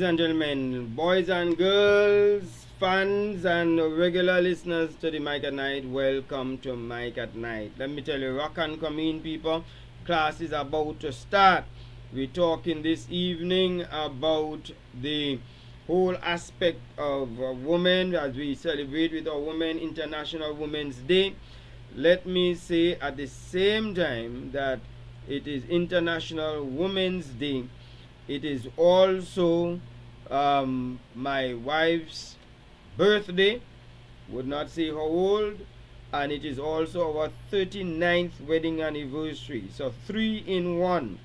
and gentlemen, boys and girls, fans and regular listeners to the Mike at Night, welcome to Mike at Night. Let me tell you, rock and come in, people. Class is about to start. We're talking this evening about the whole aspect of women as we celebrate with our Women International Women's Day. Let me say at the same time that it is International Women's Day. It is also my wife's birthday, would not say how old, and it is also our 39th wedding anniversary. So 3 in 1.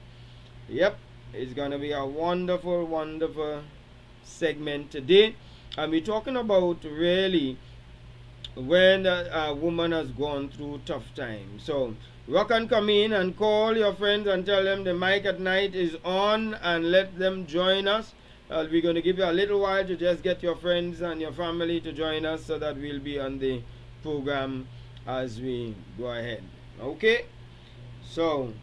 Yep, it's gonna be a wonderful, wonderful segment today. And we're talking about really when a woman has gone through tough times. So rock and come in and call your friends and tell them the Mic at Night is on and let them join us. We're going to give you a little while to just get your friends and your family to join us so that we'll be on the program as we go ahead. Okay? So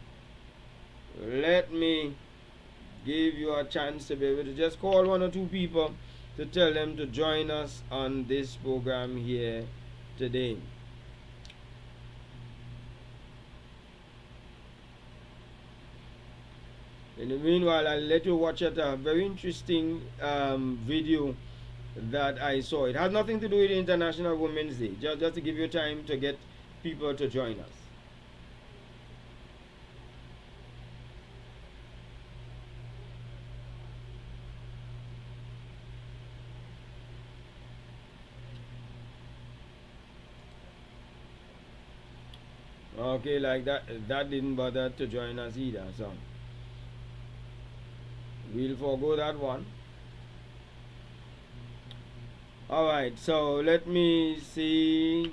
let me give you a chance to be able to just call one or two people to tell them to join us on this program here today. In the meanwhile, I'll let you watch a very interesting video that I saw. It has nothing to do with International Women's Day, just to give you time to get people to join us. Okay, like that didn't bother to join us either, so we'll forego that one. Alright, so let me see.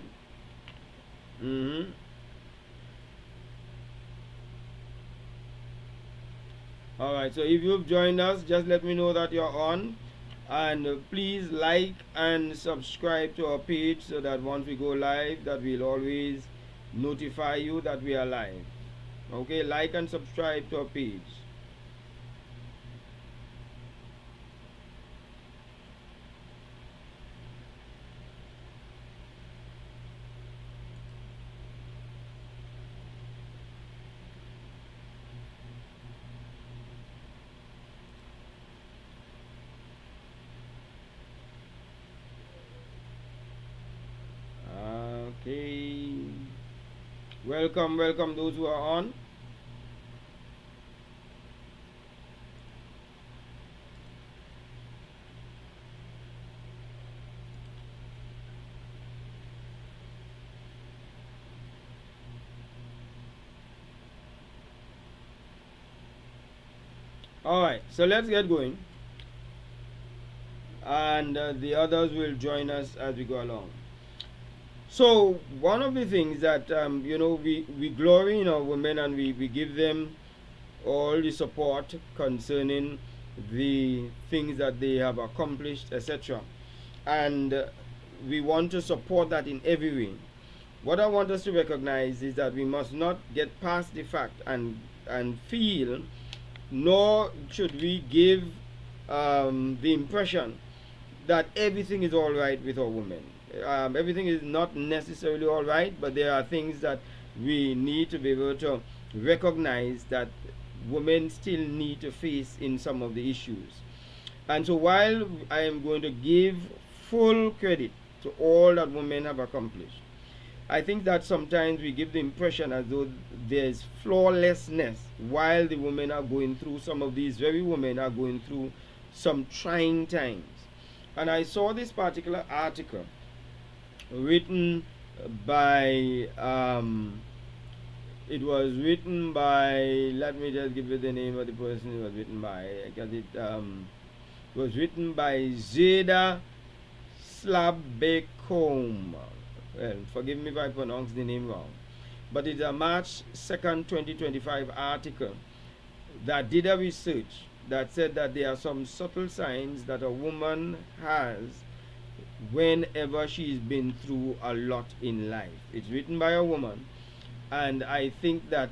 Alright, so if you've joined us, just let me know that you're on. And please like and subscribe to our page so that once we go live, that we'll always notify you that we are live. Okay, like and subscribe to our page. Okay. Welcome those who are on. Alright, so let's get going. And the others will join us as we go along. So one of the things that we glory in our women and we give them all the support concerning the things that they have accomplished, etc. And we want to support that in every way. What I want us to recognize is that we must not get past the fact and feel, nor should we give the impression that everything is all right with our women. Everything is not necessarily all right, but there are things that we need to be able to recognize that women still need to face in some of the issues. And so while I am going to give full credit to all that women have accomplished, I think that sometimes we give the impression as though there's flawlessness while the women are going through, some of these very women are going through some trying times. And I saw this particular article written by it was written by, let me just give you the name of the person it was written by. It was written by Zeda Slabecombe. Well, forgive me if I pronounce the name wrong, but it's a March 2nd 2025 article that did a research that said that there are some subtle signs that a woman has whenever she's been through a lot in life. It's written by a woman, and I think that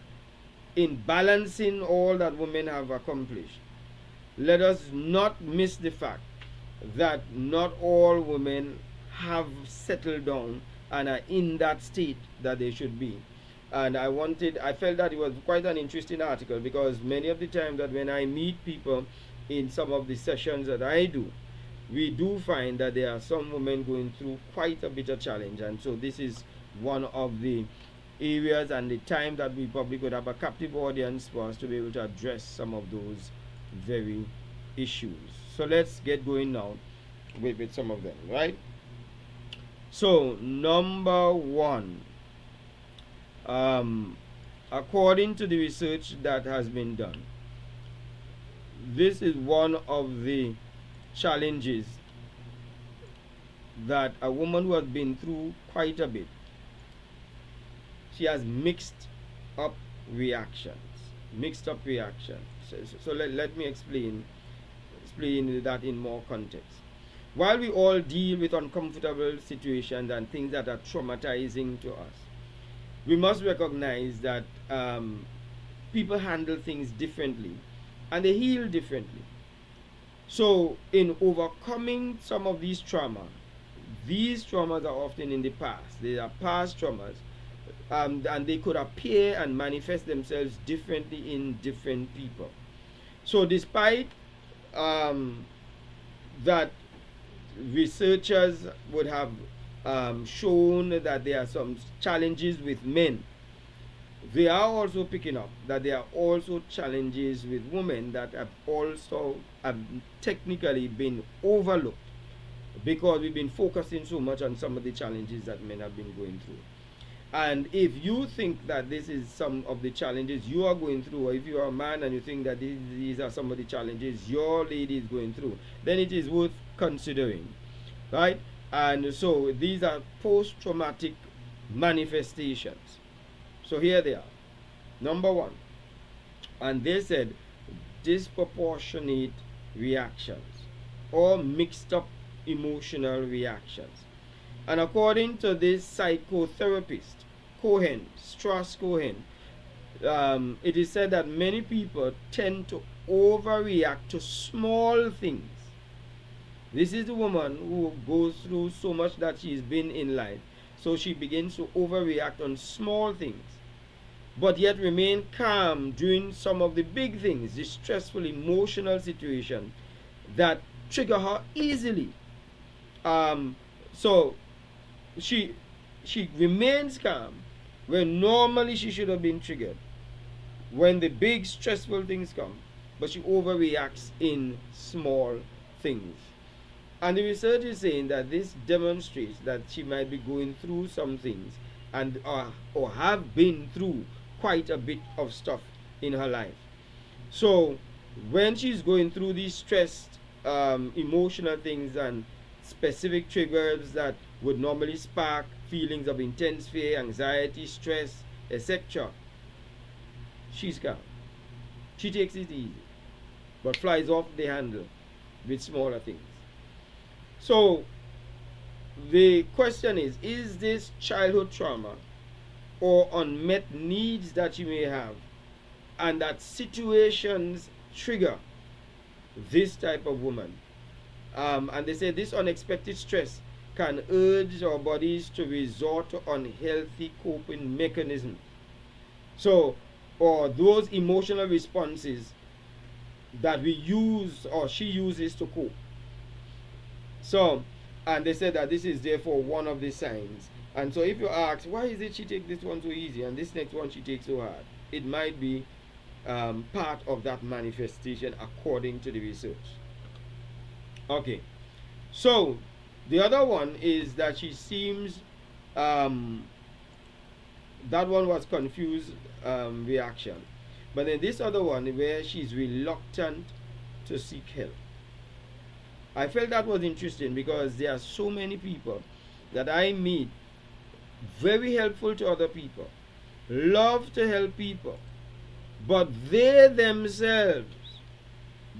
in balancing all that women have accomplished, let us not miss the fact that not all women have settled down and are in that state that they should be. And I felt that it was quite an interesting article, because many of the time that when I meet people in some of the sessions that I do, we do find that there are some women going through quite a bit of challenge. And so this is one of the areas and the time that we probably could have a captive audience for us to be able to address some of those very issues. So let's get going now with some of them, right? So number one, according to the research that has been done, this is one of the challenges that a woman who has been through quite a bit, she has mixed up reactions. So let me explain that in more context. While we all deal with uncomfortable situations and things that are traumatizing to us, we must recognize that people handle things differently and they heal differently. So in overcoming some of these traumas are often in the past. They are past traumas, and they could appear and manifest themselves differently in different people. So despite that researchers would have shown that there are some challenges with men, they are also picking up that there are also challenges with women that have technically been overlooked, because we've been focusing so much on some of the challenges that men have been going through. And if you think that this is some of the challenges you are going through, or if you are a man and you think that these are some of the challenges your lady is going through, then it is worth considering, right? And so these are post-traumatic manifestations. So here they are. Number one, and they said disproportionate reactions or mixed up emotional reactions. And according to this psychotherapist, Strauss Cohen, it is said that many people tend to overreact to small things. This is the woman who goes through so much that she's been in life. So she begins to overreact on small things, but yet remain calm during some of the big things, the stressful emotional situation that trigger her easily. So she remains calm when normally she should have been triggered when the big stressful things come, but she overreacts in small things. And the research is saying that this demonstrates that she might be going through some things and or have been through quite a bit of stuff in her life. So when she's going through these stressed emotional things and specific triggers that would normally spark feelings of intense fear, anxiety, stress, etc., she's calm. She takes it easy, but flies off the handle with smaller things. So the question is this childhood trauma or unmet needs that you may have, and that situations trigger this type of woman? And they say this unexpected stress can urge our bodies to resort to unhealthy coping mechanisms. So, or those emotional responses that we use or she uses to cope. So, and they said that this is therefore one of the signs. And so if you ask, why is it she takes this one so easy and this next one she takes so hard? It might be part of that manifestation according to the research. Okay, so the other one is that she seems, that one was confused reaction. But then this other one where she's reluctant to seek help. I felt that was interesting because there are so many people that I meet, very helpful to other people, love to help people, but they themselves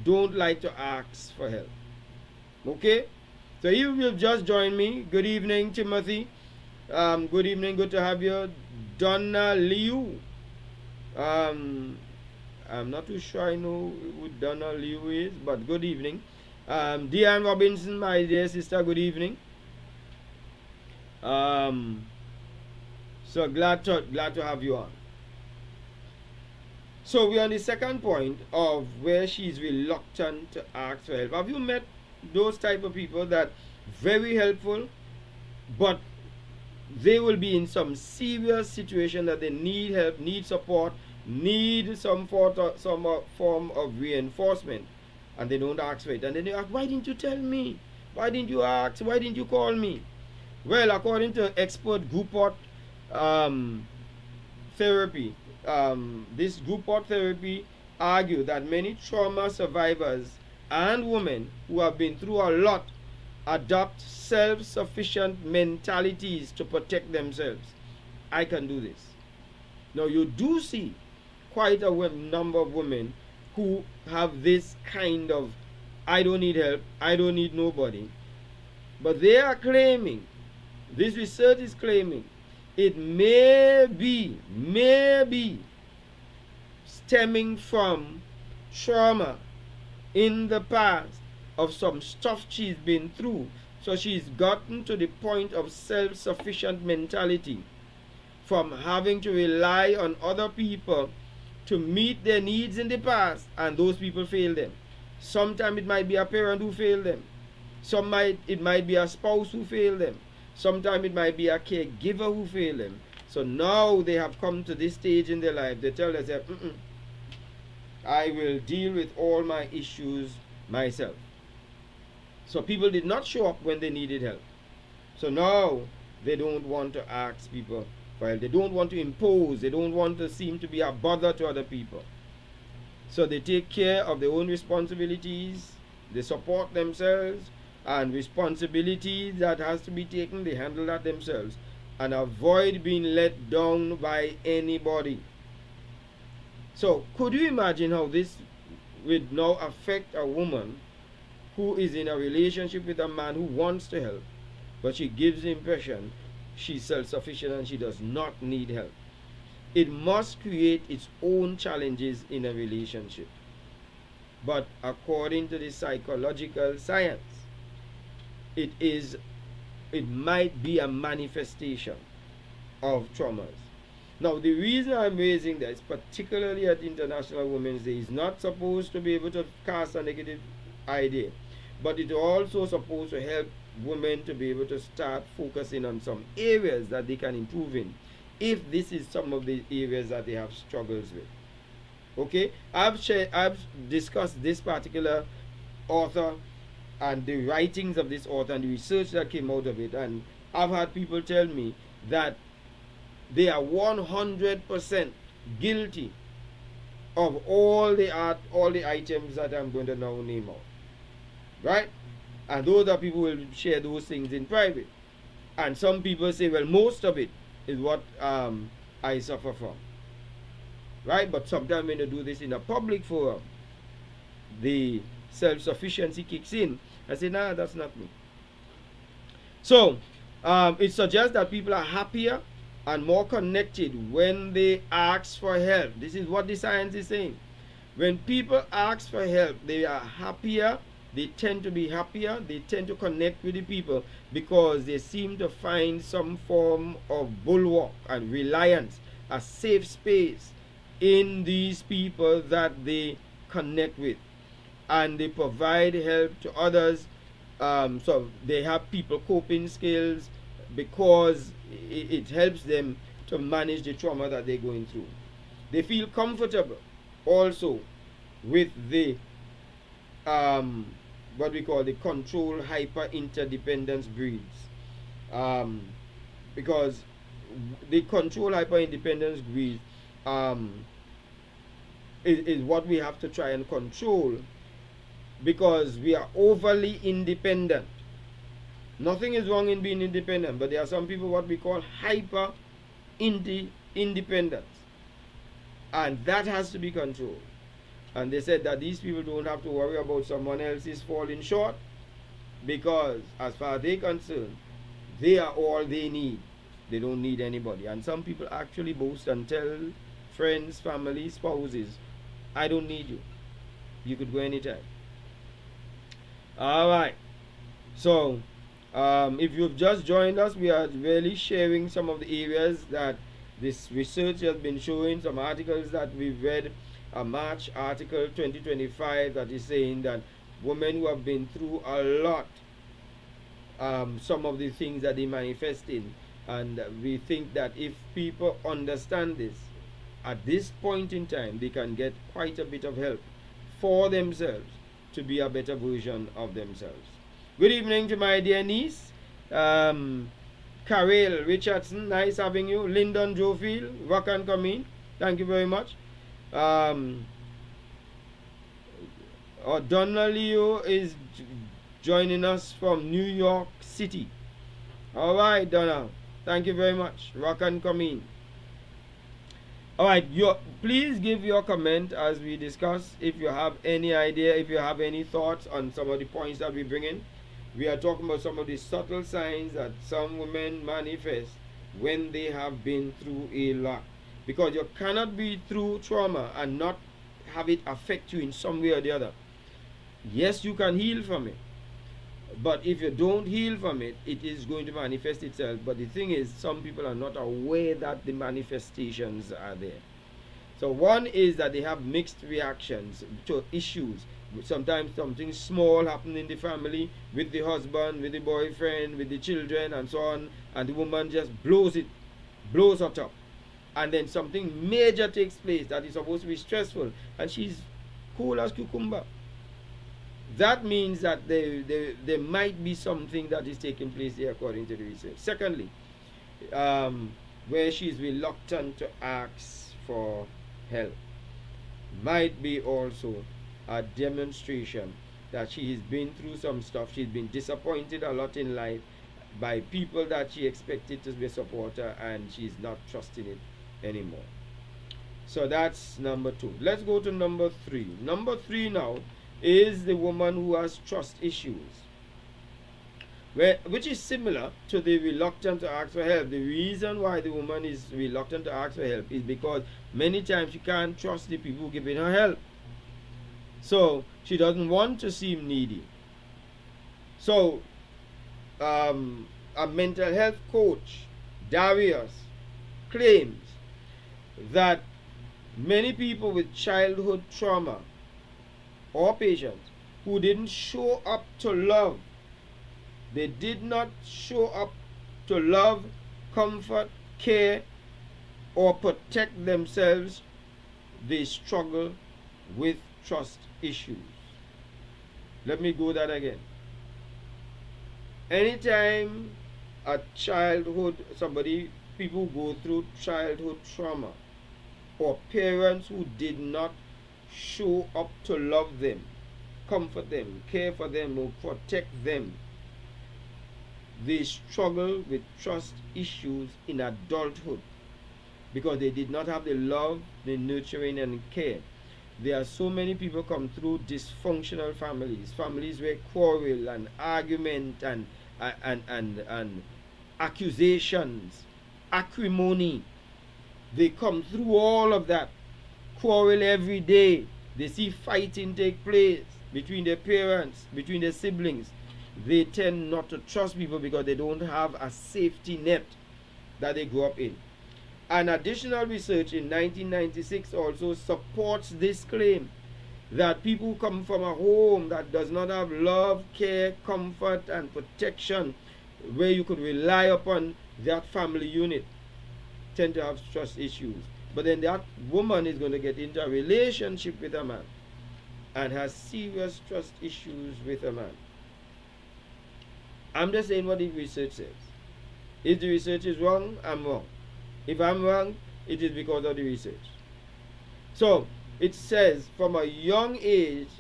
don't like to ask for help. Okay? So you will just join me. Good evening, Timothy. Good evening, good to have you. Donna Liu. I'm not too sure I know who Donna Liu is, but good evening. Deanne Robinson, my dear sister, good evening. So glad to have you on. So we're on the second point of where she's reluctant to ask for help. Have you met those type of people that very helpful, but they will be in some serious situation that they need help, need support, need some form of reinforcement, and they don't ask for it. And then they ask, why didn't you tell me? Why didn't you ask? Why didn't you call me? Well, according to expert Groupot therapy, this Groupot therapy argue that many trauma survivors and women who have been through a lot adopt self-sufficient mentalities to protect themselves. I can do this. Now you do see quite a number of women who have this kind of I don't need help, I don't need nobody. But they are claiming, this research is claiming, it may be stemming from trauma in the past of some stuff she's been through. So she's gotten to the point of self-sufficient mentality from having to rely on other people to meet their needs in the past, and those people fail them. Sometimes it might be a parent who failed them. It might be a spouse who failed them. Sometimes it might be a caregiver who failed them. So now they have come to this stage in their life. They tell themselves, I will deal with all my issues myself. So people did not show up when they needed help. So now they don't want to ask people for help. They don't want to impose. They don't want to seem to be a bother to other people. So they take care of their own responsibilities. They support themselves, and responsibility that has to be taken, they handle that themselves, and avoid being let down by anybody. So could you imagine how this would now affect a woman who is in a relationship with a man who wants to help, but she gives the impression she's self-sufficient and she does not need help? It must create its own challenges in a relationship. But according to the psychological science, it might be a manifestation of traumas. Now, the reason I'm raising this, particularly at International Women's Day, is not supposed to be able to cast a negative idea, but it's also supposed to help women to be able to start focusing on some areas that they can improve in, if this is some of the areas that they have struggles with. Okay, I've discussed this particular author and the writings of this author and the research that came out of it, and I've had people tell me that they are 100% guilty of all the items that I'm going to now name out, right? And those are people who will share those things in private, and some people say, well, most of it is what I suffer from, right? But sometimes when you do this in a public forum, the self-sufficiency kicks in. I say, nah, that's not me. So it suggests that people are happier and more connected when they ask for help. This is what the science is saying. When people ask for help, they are happier. They tend to be happier. They tend to connect with the people because they seem to find some form of bulwark and reliance, a safe space in these people that they connect with, and they provide help to others. So they have people coping skills because it helps them to manage the trauma that they're going through. They feel comfortable also with the what we call the control hyper interdependence breeds, because the control hyper independence breed is what we have to try and control, because we are overly independent. Nothing is wrong in being independent, but there are some people what we call hyper independence, and that has to be controlled. And they said that these people don't have to worry about someone else's falling short, because as far as they're concerned, they are all they need. They don't need anybody. And some people actually boast and tell friends, family, spouses, I don't need you. You could go anytime. All right. So, if you've just joined us, we are really sharing some of the areas that this research has been showing, some articles that we've read. A March article 2025 that is saying that women who have been through a lot, some of the things that they manifest in. And we think that if people understand this, at this point in time, they can get quite a bit of help for themselves to be a better version of themselves. Good evening to my dear niece, Carol Richardson. Nice having you. Lyndon Jofield, Rock and Come in. Thank you very much. Donna Leo is joining us from New York City. All right, Donna. Thank you very much. Rock and Come in. All right, please give your comment as we discuss. If you have any idea, if you have any thoughts on some of the points that we bring in, we are talking about some of the subtle signs that some women manifest when they have been through a lot. Because you cannot be through trauma and not have it affect you in some way or the other. Yes, you can heal from it. But if you don't heal from it, it is going to manifest itself. But the thing is, some people are not aware that the manifestations are there. So one is that they have mixed reactions to issues. Sometimes something small happens in the family with the husband, with the boyfriend, with the children, and so on, and the woman just blows her top. And then something major takes place that is supposed to be stressful, and she's cool as cucumber. That means that there might be something that is taking place there according to the research. Secondly, where she's reluctant to ask for help might be also a demonstration that she has been through some stuff. She's been disappointed a lot in life by people that she expected to be a supporter, and she's not trusting it anymore. So that's number 2. Let's go to number 3. Number 3 now is the woman who has trust issues, which is similar to the reluctant to ask for help. The reason why the woman is reluctant to ask for help is because many times she can't trust the people giving her help. So she doesn't want to seem needy. So a mental health coach, Darius, claims that many people with childhood trauma or patients who didn't show up to love, they did not show up to love, comfort, care, or protect themselves, they struggle with trust issues. Let me go that again. Anytime people go through childhood trauma, or parents who did not show up to love them, comfort them, care for them, or protect them, they struggle with trust issues in adulthood because they did not have the love, the nurturing, and care. There are so many people come through dysfunctional families where quarrel and argument and accusations, acrimony. They come through all of that. Quarrel every day. They see fighting take place between their parents, between their siblings. They tend not to trust people because they don't have a safety net that they grew up in. And additional research in 1996 also supports this claim that people who come from a home that does not have love, care, comfort, and protection, where you could rely upon that family unit, tend to have trust issues. But then that woman is going to get into a relationship with a man and has serious trust issues with a man. I'm just saying what the research says. If the research is wrong, I'm wrong. If I'm wrong, it is because of the research. So, it says from a young age,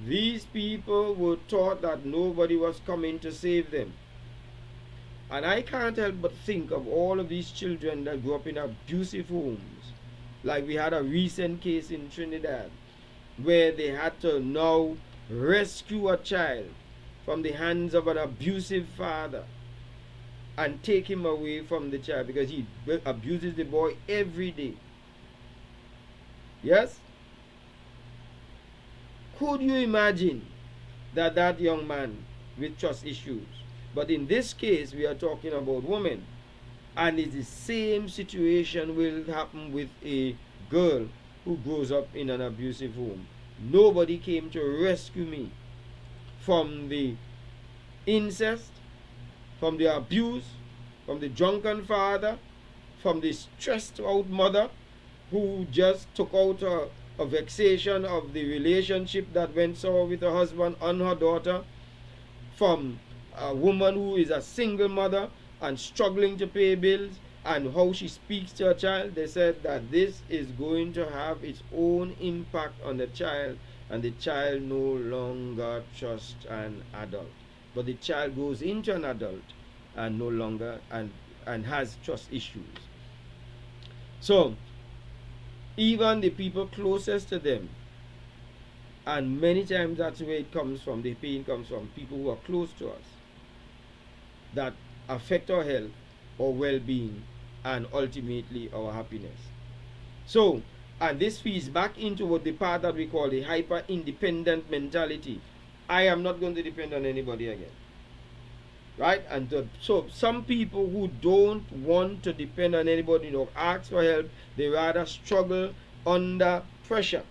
these people were taught that nobody was coming to save them. And I can't help but think of all of these children that grew up in abusive homes. Like we had a recent case in Trinidad where they had to now rescue a child from the hands of an abusive father and take him away from the child because he abuses the boy every day. Yes? Could you imagine that young man with trust issues? But in this case, we are talking about women. And it's the same situation will happen with a girl who grows up in an abusive home. Nobody came to rescue me from the incest, from the abuse, from the drunken father, from the stressed out mother who just took out a vexation of the relationship that went sour with her husband on her daughter, from a woman who is a single mother and struggling to pay bills, and how she speaks to her child. They said that this is going to have its own impact on the child, and the child no longer trusts an adult. But the child goes into an adult and no longer and has trust issues. So even the people closest to them, and many times that's where it comes from, the pain comes from people who are close to us, that affect our health, our well-being, and ultimately our happiness. So, and this feeds back into what the part that we call the hyper-independent mentality. I am not going to depend on anybody again. Right? And so some people who don't want to depend on anybody, ask for help, they rather struggle under pressure.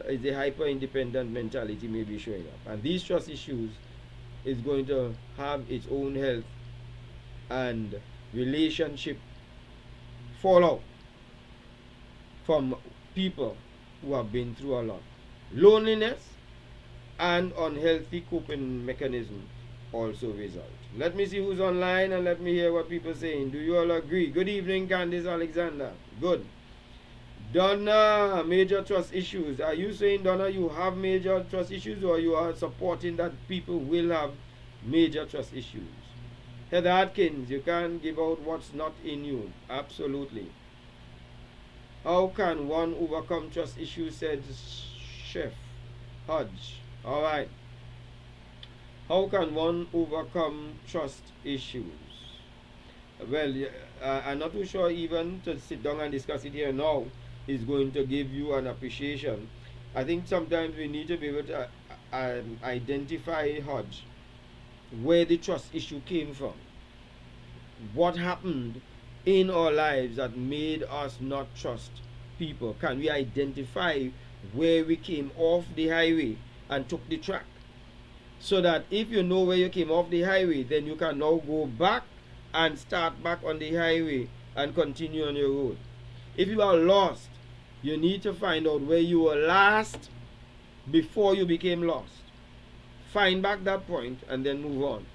The hyper-independent mentality may be showing up. And these trust issues is going to have its own health and relationship fallout from people who have been through a lot. Loneliness and unhealthy coping mechanisms also result. Let me see who's online and let me hear what people are saying. Do you all agree? Good evening, Candice Alexander. Good. Donna, major trust issues. Are you saying, Donna, you have major trust issues, or you are supporting that people will have major trust issues? Heather Atkins, you can't give out what's not in you. Absolutely. How can one overcome trust issues, said Chef Hodge. Alright. How can one overcome trust issues? Well, I'm not too sure even to sit down and discuss it here now is going to give you an appreciation. I think sometimes we need to be able to identify, Hodge, where the trust issue came from. What happened in our lives that made us not trust people? Can we identify where we came off the highway and took the track? So that if you know where you came off the highway, then you can now go back and start back on the highway and continue on your road. If you are lost, you need to find out where you were last before you became lost. Find back that point and then move on.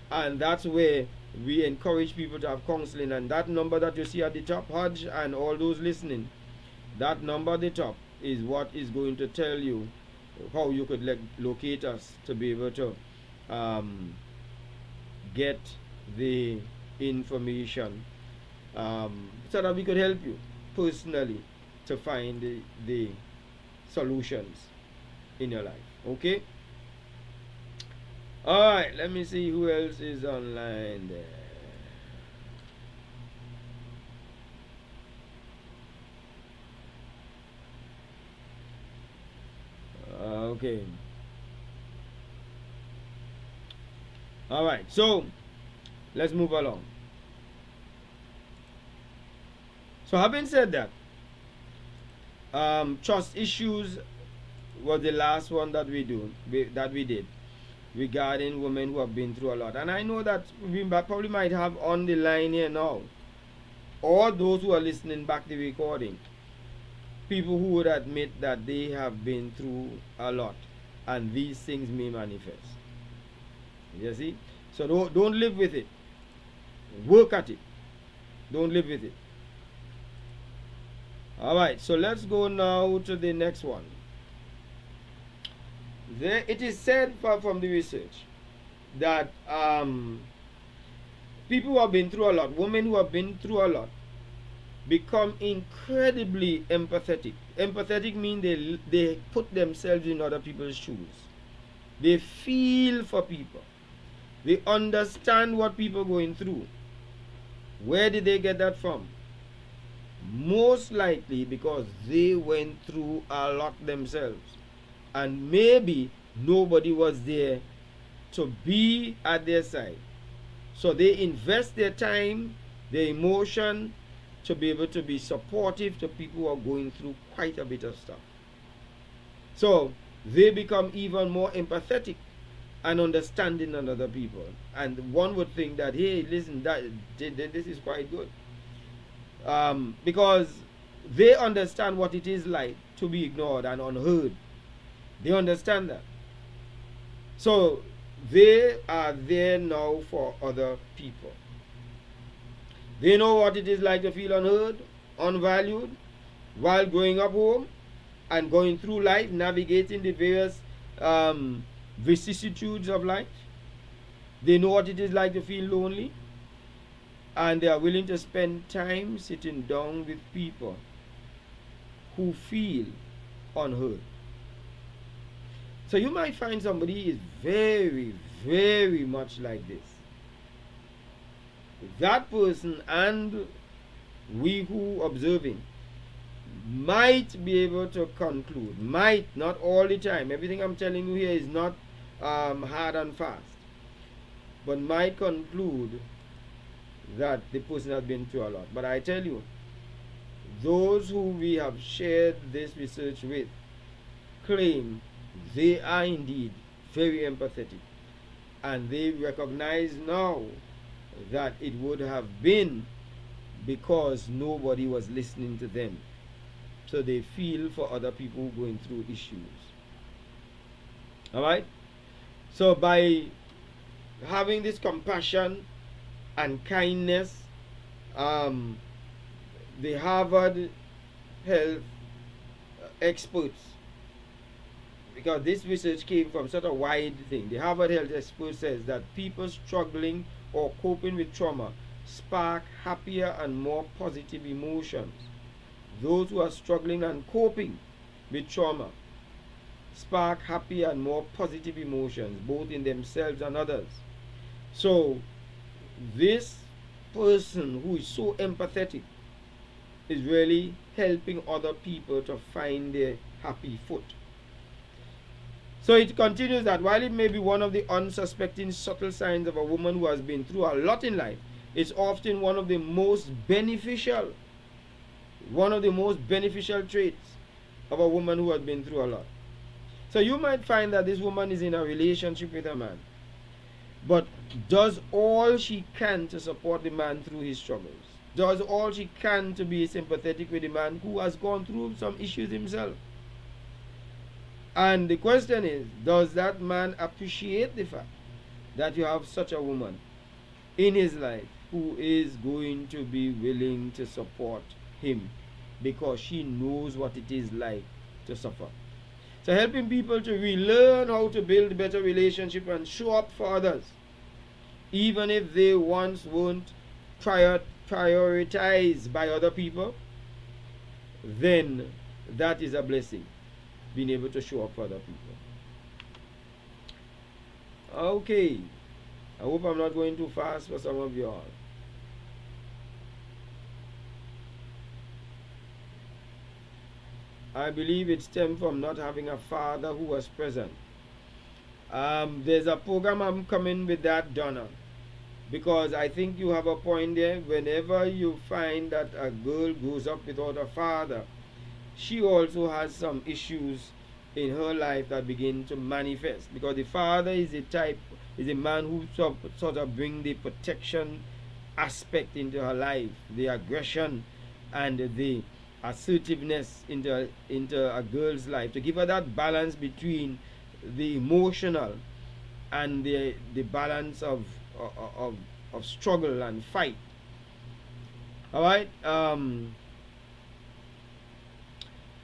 And that's where we encourage people to have counseling. And that number that you see at the top, Hodge, and all those listening, that number at the top is what is going to tell you how you could locate us to be able to get the information so that we could help you personally to find the solutions in your life. Okay? Alright, let me see who else is online there. Okay. Alright, so let's move along. So having said that, trust issues was the last one that we did regarding women who have been through a lot. And I know that we probably might have on the line here now, or those who are listening back the recording, people who would admit that they have been through a lot and these things may manifest. You see? So don't live with it. Work at it. Don't live with it. Alright, so let's go now to the next one. It is said from the research that people who have been through a lot, women who have been through a lot, become incredibly empathetic. Empathetic means they put themselves in other people's shoes. They feel for people. They understand what people are going through. Where did they get that from? Most likely because they went through a lot themselves. and maybe nobody was there to be at their side. So they invest their time, their emotion, to be able to be supportive to people who are going through quite a bit of stuff. So they become even more empathetic and understanding on other people. And one would think that, hey, listen, this is quite good. Because they understand what it is like to be ignored and unheard. They understand that. So they are there now for other people. They know what it is like to feel unheard, unvalued, while growing up home and going through life, navigating the various vicissitudes of life. They know what it is like to feel lonely, and they are willing to spend time sitting down with people who feel unheard. So you might find somebody is very, very much like this. That person and we who observing might be able to conclude, might, not all the time, everything I'm telling you here is not hard and fast, but might conclude that the person has been through a lot. But I tell you, those who we have shared this research with claim they are indeed very empathetic, and they recognize now that it would have been because nobody was listening to them. So they feel for other people going through issues. Alright? So by having this compassion and kindness, the Harvard health experts, because this research came from such a wide thing, the Harvard health expert says that people struggling or coping with trauma spark happier and more positive emotions. Those who are struggling and coping with trauma spark happy and more positive emotions, both in themselves and others. So this person who is so empathetic is really helping other people to find their happy foot. So it continues that while it may be one of the unsuspecting subtle signs of a woman who has been through a lot in life, it's often one of the most beneficial traits of a woman who has been through a lot. So you might find that this woman is in a relationship with a man, but does all she can to support the man through his struggles, does all she can to be sympathetic with the man who has gone through some issues himself. And the question is, does that man appreciate the fact that you have such a woman in his life who is going to be willing to support him because she knows what it is like to suffer? So helping people to relearn how to build better relationship and show up for others, even if they once weren't prioritized by other people, then that is a blessing, being able to show up for other people. Okay, I hope I'm not going too fast for some of y'all. I believe it stemmed from not having a father who was present. There's a program I'm coming with that, Donna, because I think you have a point there. Whenever you find that a girl grows up without a father, she also has some issues in her life that begin to manifest, because the father is a man who sort of bring the protection aspect into her life, the aggression and the assertiveness into a girl's life, to give her that balance between the emotional and the balance of struggle and fight. All right.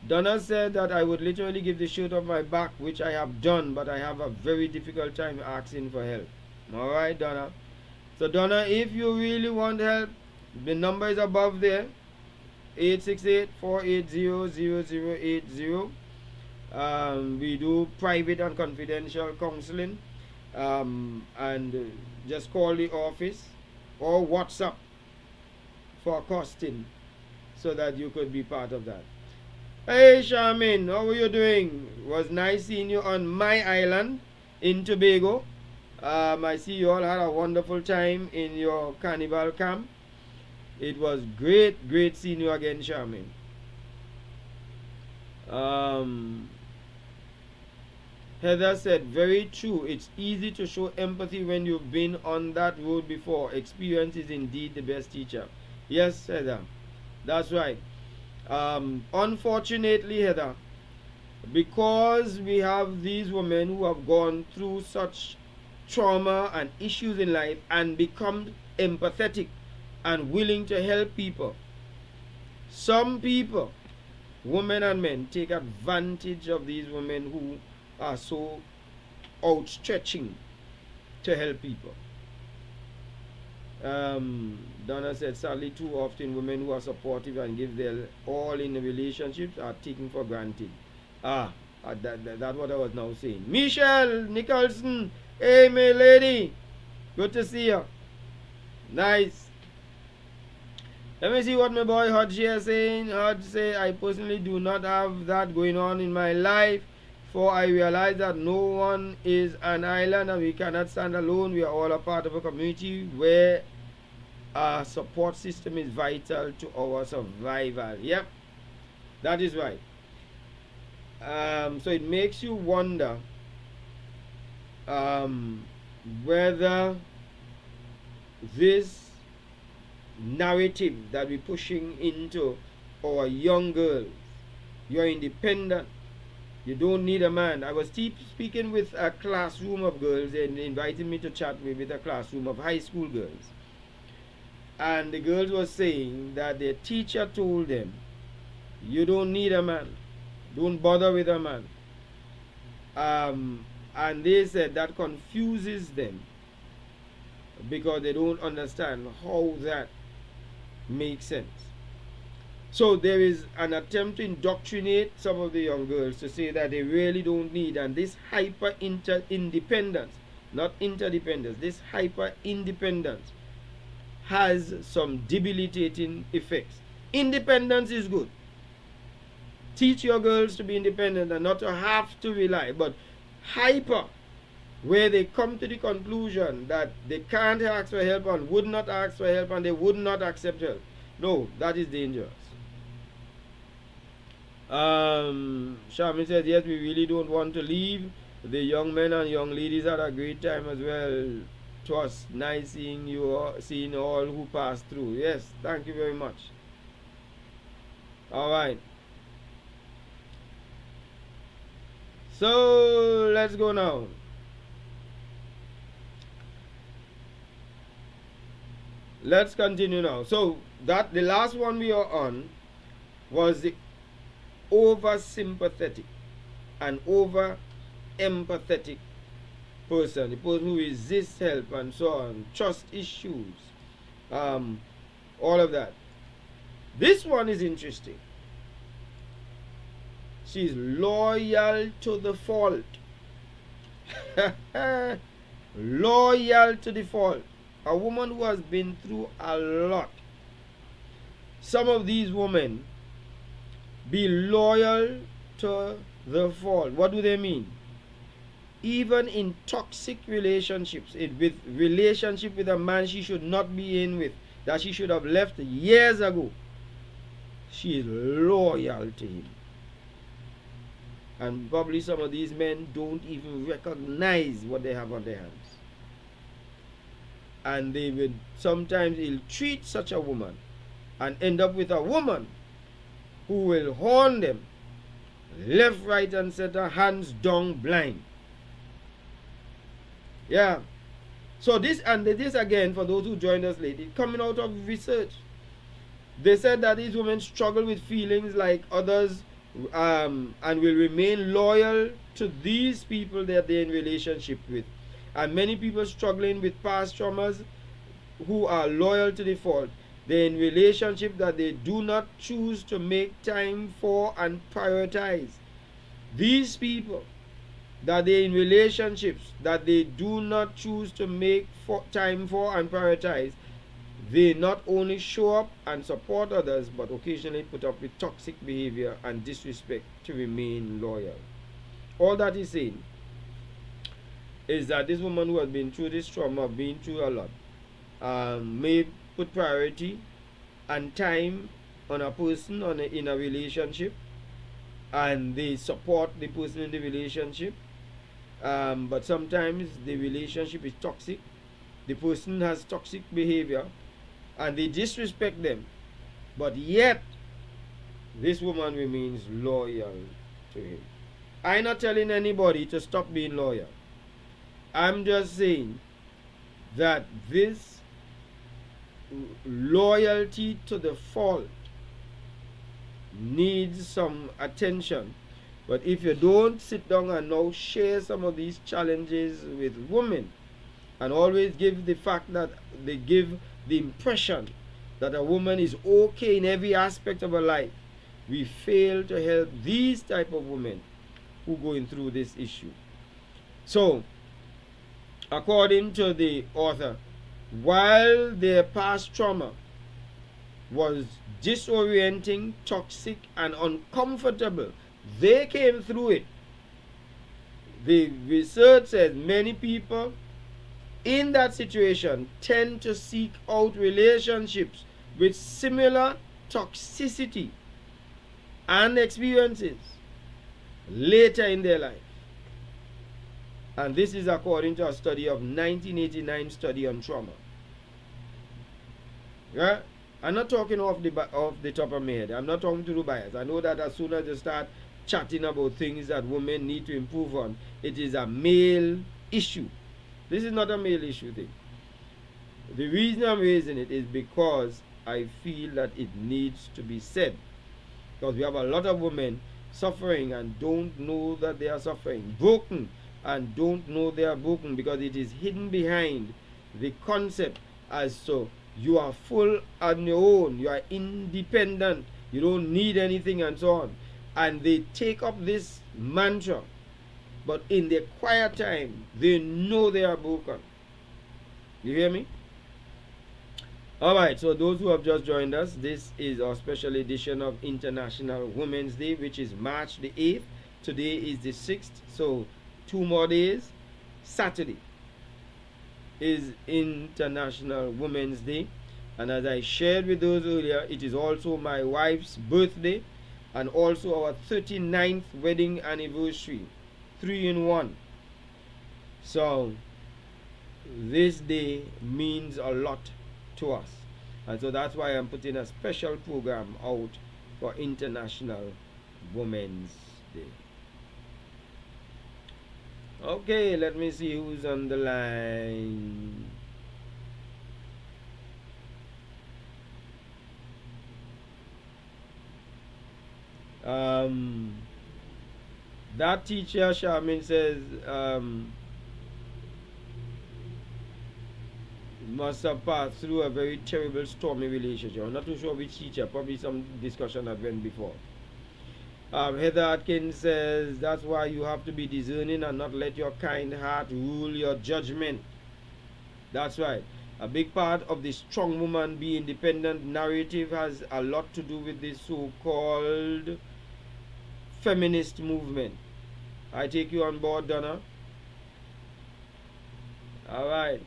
Donna said that I would literally give the shirt off my back, which I have done, but I have a very difficult time asking for help. All right, Donna. So Donna, if you really want help, the number is above there, 868-480-0080. We do private and confidential counseling, and just call the office or WhatsApp for costing so that you could be part of that. Hey Charmaine, how are you doing? It was nice seeing you on my island in Tobago. I see you all had a wonderful time in your carnival camp. It was great seeing you again, Charmaine. Um, Heather said, very true. It's easy to show empathy when you've been on that road before. Experience is indeed the best teacher. Yes, Heather, that's right. Unfortunately, Heather, because we have these women who have gone through such trauma and issues in life and become empathetic and willing to help people, some people, women and men, take advantage of these women who are so outstretching to help people. Donna said, sadly, too often women who are supportive and give their all in the relationships are taken for granted. That's what I was now saying. Michelle Nicholson, hey, my lady, good to see you. Nice. Let me see what my boy Hodge here is saying. Hodge say, I personally do not have that going on in my life, for I realize that no one is an island and we cannot stand alone. We are all a part of a community where our support system is vital to our survival. Yep, that is right. So it makes you wonder whether this narrative that we're pushing into our young girls, you're independent, you don't need a man. I was speaking with a classroom of girls and invited me to chat with a classroom of high school girls. And the girls were saying that their teacher told them, you don't need a man. Don't bother with a man. And they said that confuses them because they don't understand how that makes sense. So there is an attempt to indoctrinate some of the young girls to say that they really don't need, and this hyper independence, not interdependence, this hyper independence has some debilitating effects. Independence is good. Teach your girls to be independent and not to have to rely, but hyper, where they come to the conclusion that they can't ask for help and would not ask for help and they would not accept help. No, that is dangerous. Shami said, yes, we really don't want to leave. The young men and young ladies had a great time as well. It was nice seeing you, seeing all who passed through. Yes, thank you very much. All right. So let's go now. Let's continue now. So that the last one we are on was the over sympathetic and over empathetic person, the person who resists help and so on, trust issues, all of that. This one is interesting. She's loyal to the fault. Loyal to the fault. A woman who has been through a lot. Some of these women be loyal to the fault. What do they mean? Even in toxic relationships, relationship with a man she should not be in with, that she should have left years ago, she is loyal to him. And probably some of these men don't even recognize what they have on their hands. And they will sometimes ill-treat such a woman and end up with a woman who will horn them left, right, and center, hands down, blind. Yeah. So this again, for those who joined us late, coming out of research. They said that these women struggle with feelings like others, and will remain loyal to these people that they're in relationship with. And many people struggling with past traumas who are loyal to the fault. They're in relationship that they do not choose to make time for and prioritize. These people that they're in relationships that they do not choose to make time for and prioritize They not only show up and support others, but occasionally put up with toxic behavior and disrespect to remain loyal. All that is saying is that this woman who has been through this trauma, been through a lot, may put priority and time on a person in a relationship, and they support the person in the relationship, but sometimes the relationship is toxic, the person has toxic behavior, and they disrespect them, but yet this woman remains loyal to him. I'm not telling anybody to stop being loyal. I'm just saying that this loyalty to the fault needs some attention. But if you don't sit down and now share some of these challenges with women, and always give the fact that they give the impression that a woman is okay in every aspect of her life, we fail to help these type of women who are going through this issue. So, according to the author, while their past trauma was disorienting, toxic, and uncomfortable, they came through it. The research says many people in that situation tend to seek out relationships with similar toxicity and experiences later in their life. And this is according to a study of 1989 study on trauma. Yeah? I'm not talking off the top of my head. I'm not talking to the bias. I know that as soon as you start chatting about things that women need to improve on, it is a male issue. This is not a male issue thing. The reason I'm raising it is because I feel that it needs to be said. Because we have a lot of women suffering and don't know that they are suffering. Broken and don't know they are broken because it is hidden behind the concept as to you are full on your own, you are independent, you don't need anything and so on. And they take up this mantra, but in their quiet time, they know they are broken. You hear me? Alright, so those who have just joined us, this is our special edition of International Women's Day, which is March the 8th. Today is the 6th, so 2 more days. Saturday is International Women's Day. And as I shared with those earlier, it is also my wife's birthday and also our 39th wedding anniversary. 3 in 1. So this day means a lot to us, and so that's why I'm putting a special program out for International Women's Day. Okay, let me see who's on the line. That teacher, Charmin, says must have passed through a very terrible stormy relationship. I'm not too sure which teacher, probably some discussion I've went before. Heather Atkins says that's why you have to be discerning and not let your kind heart rule your judgment. That's right. A big part of the strong woman be independent narrative has a lot to do with this so-called feminist movement. I take you on board, Donna. All right.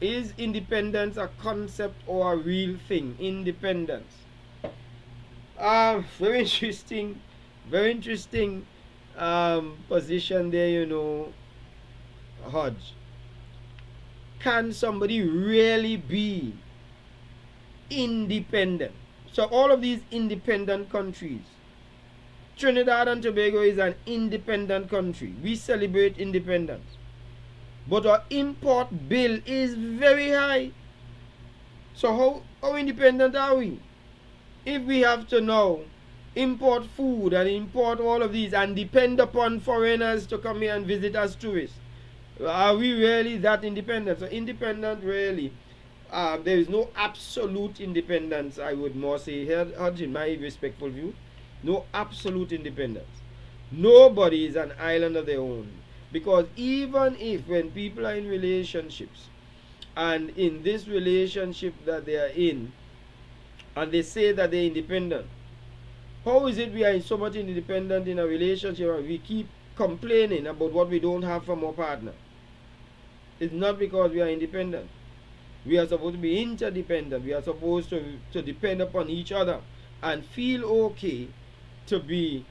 Is independence a concept or a real thing? Independence. Very interesting. Very interesting position there, you know, Hodge. Can somebody really be independent? So all of these independent countries, Trinidad and Tobago is an independent country. We celebrate independence. But our import bill is very high. So how independent are we? If we have to now import food and import all of these and depend upon foreigners to come here and visit as tourists, are we really that independent? So independent really, there is no absolute independence, I would more say here, in my respectful view. No absolute independence. Nobody is an island of their own. Because even if when people are in relationships and in this relationship that they are in and they say that they're independent, how is it we are so much independent in a relationship and we keep complaining about what we don't have from our partner? It's not because we are independent. We are supposed to be interdependent. We are supposed to depend upon each other and feel okay to be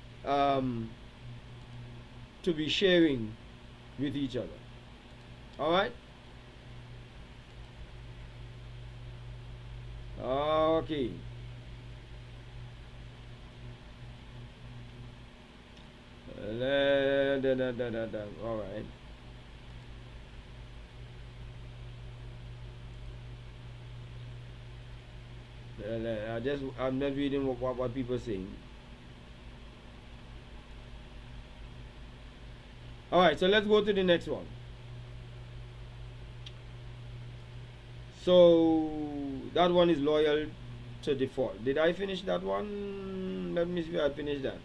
sharing with each other. All right. Okay. All right. I'm not reading what people are saying. All right, so let's go to the next one. So that one is loyal to default. Did I finish that one? Let me see if I finished that.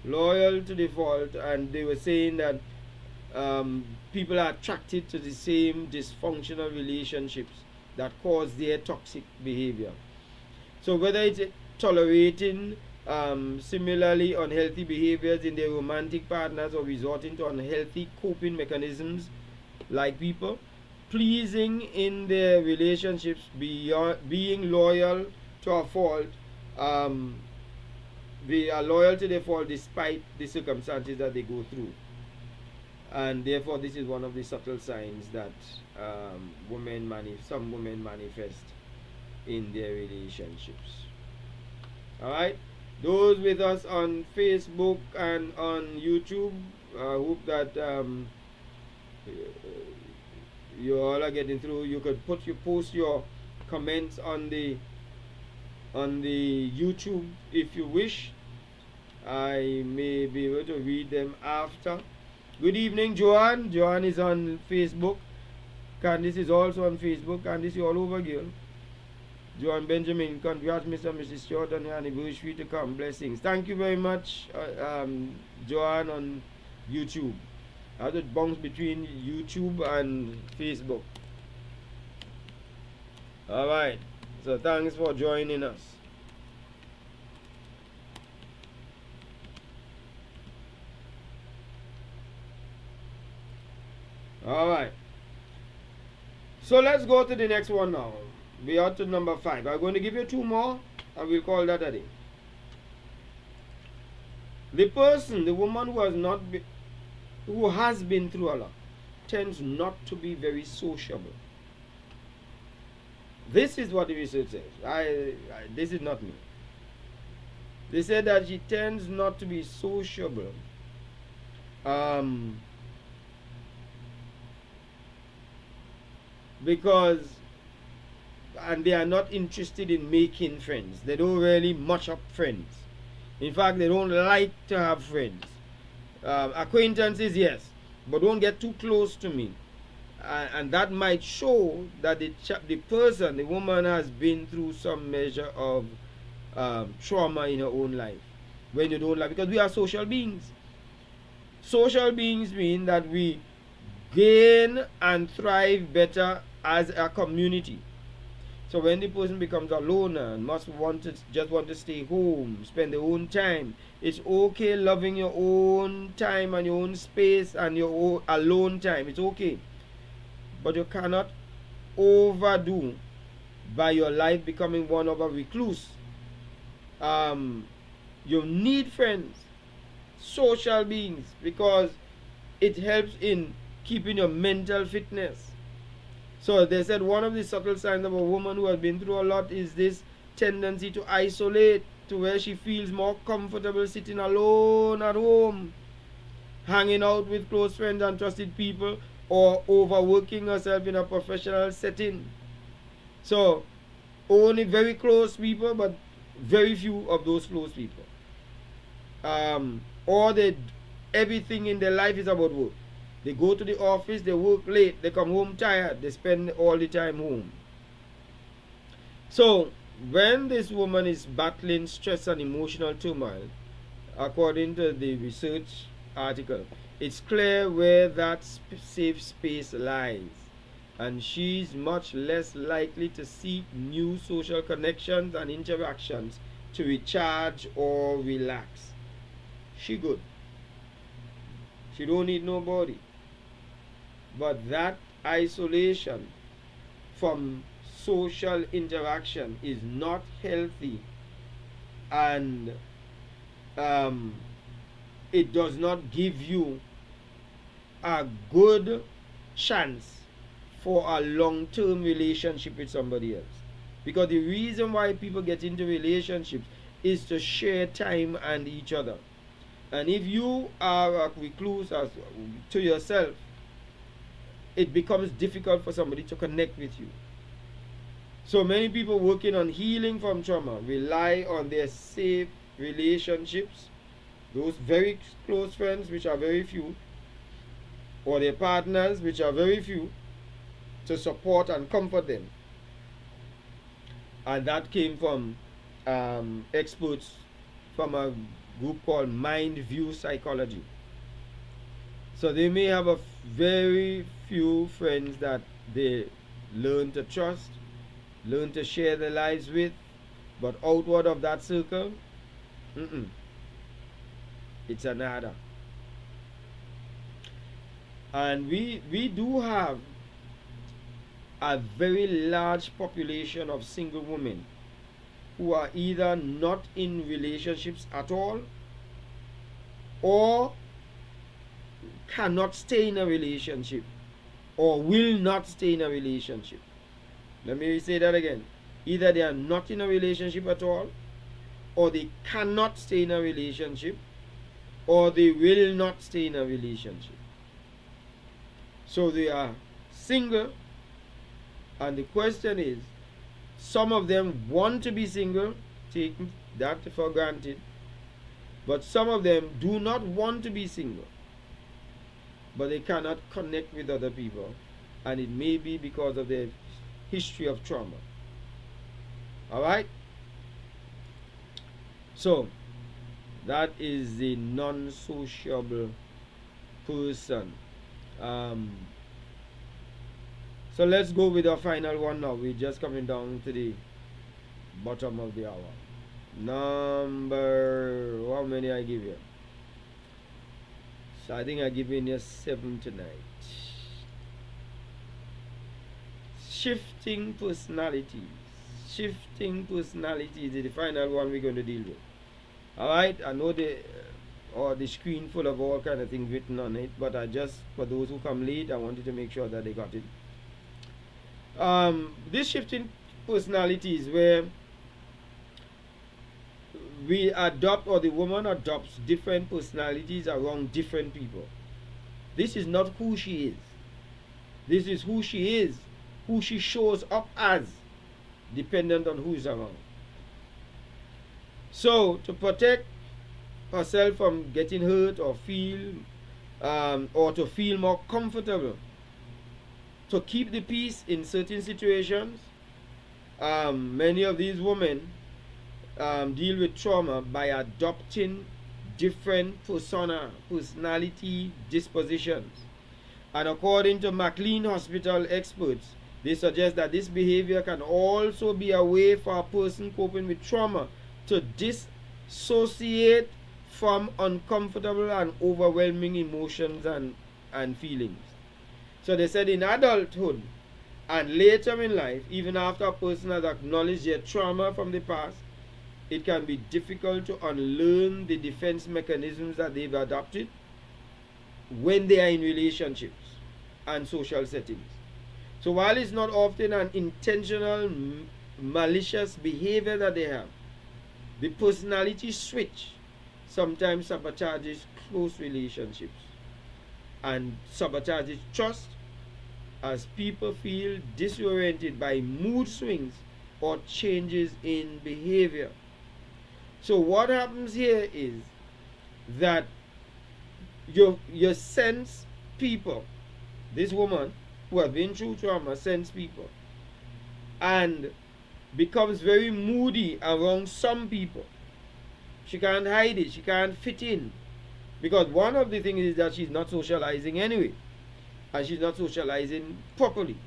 Loyal to default, and they were saying that people are attracted to the same dysfunctional relationships that cause their toxic behavior. So whether it's tolerating similarly unhealthy behaviors in their romantic partners or resorting to unhealthy coping mechanisms like people, pleasing in their relationships, beyond being loyal to a fault, they are loyal to their fault despite the circumstances that they go through. And therefore, this is one of the subtle signs that some women manifest in their relationships. All right, those with us on Facebook and on YouTube, I hope that you all are getting through. You could post your comments on the YouTube if you wish. I may be able to read them after. Good evening, Joanne. Joanne is on Facebook. Candice is also on Facebook. Candice, you all over, girl. Joanne Benjamin, congrats, Mr. and Mrs. Short, on your anniversary to come. Blessings. Thank you very much, Joanne on YouTube. I had to bounce between YouTube and Facebook. All right. So thanks for joining us. All right. So let's go to the next one now. We are to number 5. I'm going to give you 2 more, and we'll call that a day. The woman who has been through a lot, tends not to be very sociable. This is what the research says. This is not me. They said that she tends not to be sociable. Because they are not interested in making friends. They don't really much up friends. In fact, they don't like to have friends. Acquaintances, yes, but don't get too close to me. And that might show that the woman has been through some measure of trauma in her own life. When you don't like, because we are social beings. Social beings mean that we gain and thrive better as a community. So when the person becomes a loner and just want to stay home, spend their own time, it's okay loving your own time and your own space and your own alone time. It's okay. But you cannot overdo by your life becoming one of a recluse. You need friends, social beings, because it helps in keeping your mental fitness. So they said one of the subtle signs of a woman who has been through a lot is this tendency to isolate, to where she feels more comfortable sitting alone at home, hanging out with close friends and trusted people, or overworking herself in a professional setting. So only very close people, but very few of those close people. Or everything in their life is about work. They go to the office, they work late, they come home tired, they spend all the time home. So when this woman is battling stress and emotional turmoil, according to the research article, it's clear where that safe space lies, and she's much less likely to seek new social connections and interactions to recharge or relax. She good. She don't need nobody. But that isolation from social interaction is not healthy, and um, it does not give you a good chance for a long-term relationship with somebody else. Because the reason why people get into relationships is to share time and each other. And if you are a recluse as to yourself, it becomes difficult for somebody to connect with you. So many people working on healing from trauma rely on their safe relationships, those very close friends, which are very few, or their partners, which are very few, to support and comfort them. And that came from experts from a group called Mind View Psychology. So they may have a very few friends that they learn to trust, learn to share their lives with, but outward of that circle, it's another. And we do have a very large population of single women who are either not in relationships at all or cannot stay in a relationship or will not stay in a relationship. Let me say that again. Either they are not in a relationship at all, or they cannot stay in a relationship, or they will not stay in a relationship. So they are single, and the question is, some of them want to be single, taking that for granted, but some of them do not want to be single, but they cannot connect with other people, and it may be because of their history of trauma. Alright? So, that is the non-sociable person. So let's go with our final one now. We're just coming down to the bottom of the hour. Number, how many I give you? So I think I give you 7 tonight. Shifting personalities. Shifting personalities is the final one we're going to deal with. Alright, I know the screen full of all kind of things written on it, but I just, for those who come late, I wanted to make sure that they got it. This shifting personality is where we adopt, or the woman adopts, different personalities around different people. This is not who she is. This is who she is, who she shows up as, dependent on who's around. So, to protect herself from getting hurt or to feel more comfortable, to keep the peace in certain situations, many of these women deal with trauma by adopting different personality dispositions. And according to McLean Hospital experts, they suggest that this behavior can also be a way for a person coping with trauma to dissociate from uncomfortable and overwhelming emotions and feelings. So they said in adulthood and later in life, even after a person has acknowledged their trauma from the past, it can be difficult to unlearn the defense mechanisms that they've adopted when they are in relationships and social settings. So while it's not often an intentional, malicious behavior that they have, the personality switch sometimes sabotages close relationships and sabotages trust, as people feel disoriented by mood swings or changes in behavior. So what happens here is that you sense people. This woman who has been through trauma sense people and becomes very moody around some people, She can't hide it. She can't fit in. Because one of the things is that she's not socializing anyway. And she's not socializing properly.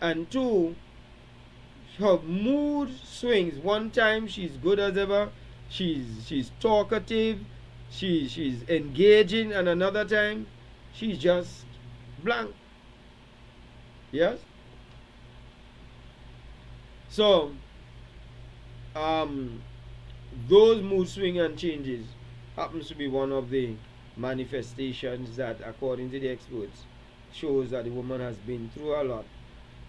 And two, her mood swings. One time she's good as ever. She's talkative. She's engaging. And another time she's just blank. Yes? So, those mood swing and changes happens to be one of the manifestations that, according to the experts, shows that the woman has been through a lot,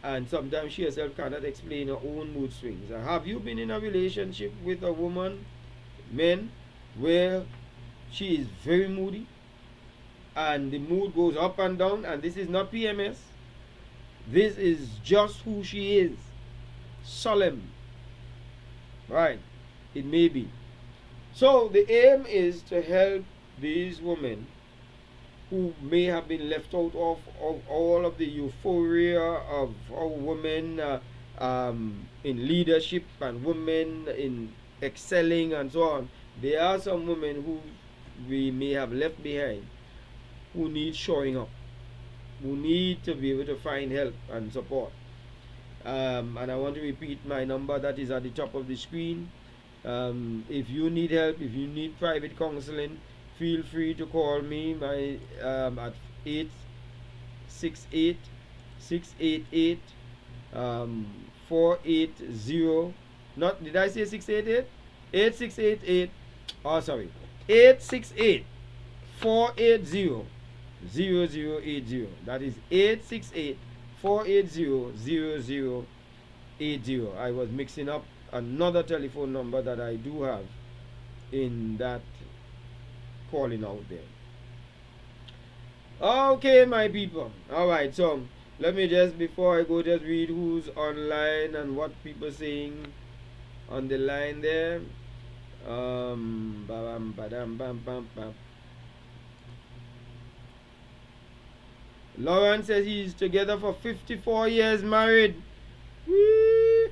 and sometimes she herself cannot explain her own mood swings. Have you been in a relationship with a woman, men, where she is very moody and the mood goes up and down, and this is not PMS, this is just who she is, solemn, right? It may be. So the aim is to help these women who may have been left out of all of the euphoria of women in leadership and women in excelling and so on. There are some women who we may have left behind who need showing up, who need to be able to find help and support. And I want to repeat my number that is at the top of the screen. If you need help, if you need private counseling, feel free to call me at 868-688 480. Not, did I say 688? 8688. Oh, sorry. 868 480 0080. That is 868 480 0080. I was mixing up another telephone number that I do have in that calling out there. Okay, my people. Alright, so let me just, before I go, just read who's online and what people saying on the line there. Lauren says he's together for 54 years married. Whee!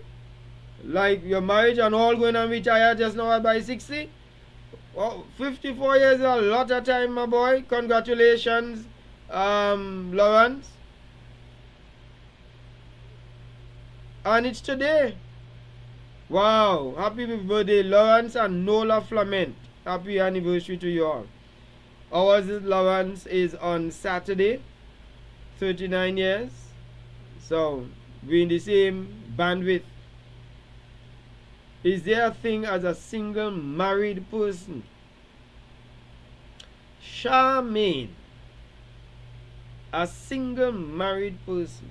Like your marriage and all going to retire just now by 60? Well, 54 years is a lot of time, my boy. Congratulations, Lawrence. And it's today. Wow. Happy birthday, Lawrence and Nola Flament. Happy anniversary to you all. Ours, Lawrence, is on Saturday. 39 years. So, we're in the same bandwidth. Is there a thing as a single married person? Charmaine. A single married person.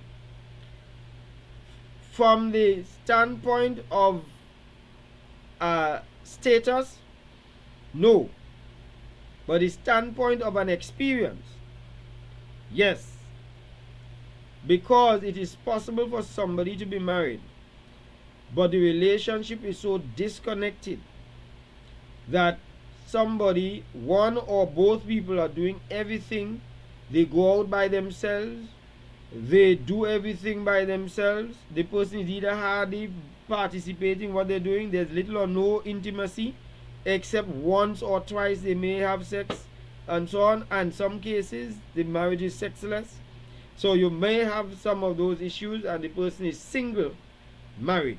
From the standpoint of status, no. But the standpoint of an experience, yes. Because it is possible for somebody to be married, but the relationship is so disconnected that somebody, one or both people, are doing everything. They go out by themselves. They do everything by themselves. The person is either hardly participating in what they're doing. There's little or no intimacy, except once or twice they may have sex and so on. And some cases, the marriage is sexless. So you may have some of those issues and the person is single, married.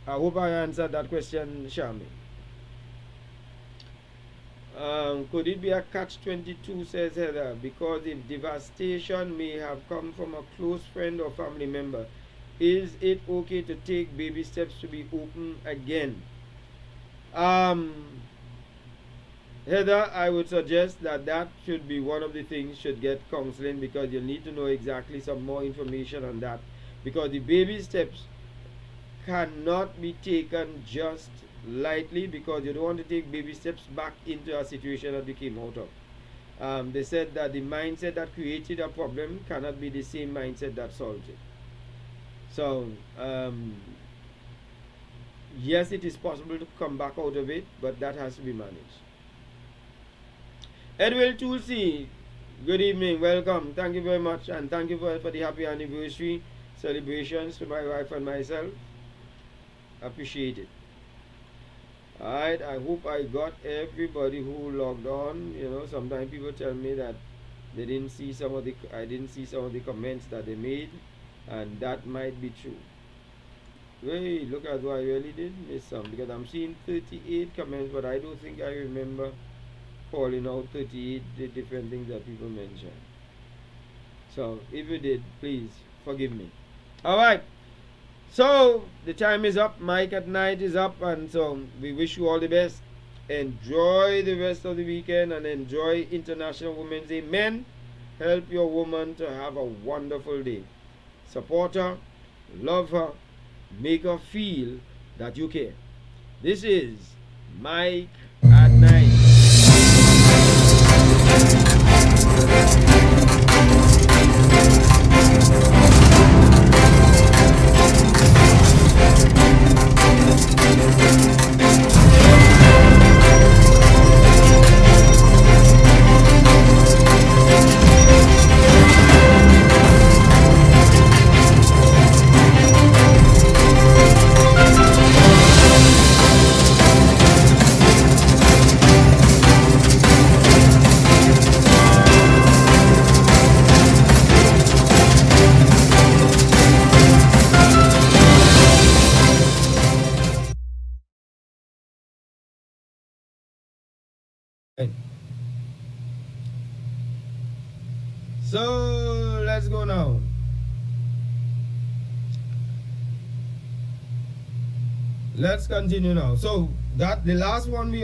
I hope I answered that question, Shami. Could it be a catch-22, says Heather, because if devastation may have come from a close friend or family member, is it okay to take baby steps to be open again? Heather, I would suggest that should be one of the things should get counseling, because you need to know exactly some more information on that, because the baby steps cannot be taken just lightly, because you don't want to take baby steps back into a situation that you came out of. They said that the mindset that created a problem cannot be the same mindset that solved it. So, yes, it is possible to come back out of it, but that has to be managed. Edwin Tulsi, good evening, welcome, thank you very much, and thank you for the happy anniversary celebrations to my wife and myself. Appreciate it. Alright, I hope I got everybody who logged on. You know, sometimes people tell me that they didn't see some of the I didn't see some of the comments that they made, and that might be true. Wait, look at what I really did miss some, because I'm seeing 38 comments, but I don't think I remember calling out 38 the different things that people mentioned. So if you did, please forgive me. Alright. So the time is up. Mike at Night is up, and so we wish you all the best. Enjoy the rest of the weekend and enjoy International Women's Day. Men, help your woman to have a wonderful day. Support her, love her, make her feel that you care. This is Mike at Night. So let's go now. Let's continue now. So that the last one we